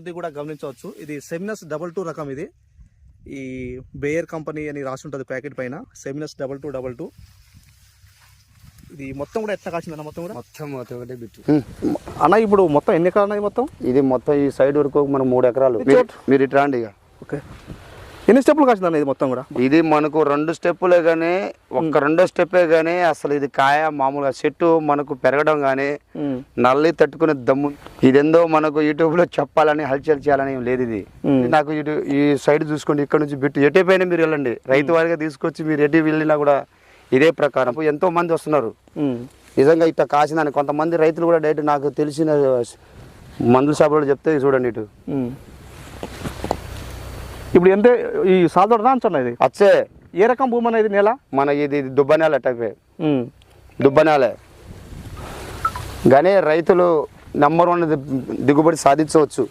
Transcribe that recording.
ఇది కూడా గమనించవచ్చు. ఇది సెమినస్ 22 రకం. ఇది ఈ బేయర్ కంపెనీ అని రాసి ఉంటుంది ప్యాకెట్ పైన, సెమినస్ 2222. ఇది మొత్తం కూడా ఎట్లా కాసిందన్న? మొత్తం కూడా మొత్తం ఒకటే బిట్టు అన్న. ఇప్పుడు మొత్తం ఎన్ని ఎకరాలు అన్నది? మొత్తం ఇది మొత్తం ఈ సైడ్ వరకు మనం 3 ఎకరాలు. మీరు ఇటు రండి. ఇక ఓకే, ఎన్ని స్టెప్పులు కాసిందన్న ఇది మొత్తం కూడా? ఇది మనకు 2 స్టెప్పులే కానీ, ఒక్క 2 స్టెప్పే కానీ అసలు ఇది కాయ మామూలుగా చెట్టు మనకు పెరగడం కానీ నల్లి తట్టుకునే దమ్ము. ఇదేందో మనకు యూట్యూబ్ లో చెప్పాలని హల్చల్ చేయాలని ఏం లేదు. ఇది నాకు ఇటు ఈ సైడ్ చూసుకోండి, ఇక్కడ నుంచి బిట్టు ఎటే పైన మీరు వెళ్ళండి, రైతు వారిగా తీసుకొచ్చి మీరు ఎటు వెళ్ళినా కూడా ఇదే ప్రకారం ఎంతో మంది వస్తున్నారు. నిజంగా ఇట్లా కాసిందని కొంతమంది రైతులు కూడా డైరెక్ట్ నాకు తెలిసిన మందుల షాపులో చెప్తే చూడండి ఇటు. ఇప్పుడు ఎంత ఈ సాదోడనా అంచనా? ఇది అచ్చే ఏ రకం భూమి అనేది? నేల మన ఇది దుబ్బ నేల టైపే, దుబ్బ నేలే. కానీ రైతులు నంబర్ 1 దిగుబడి సాధించవచ్చు.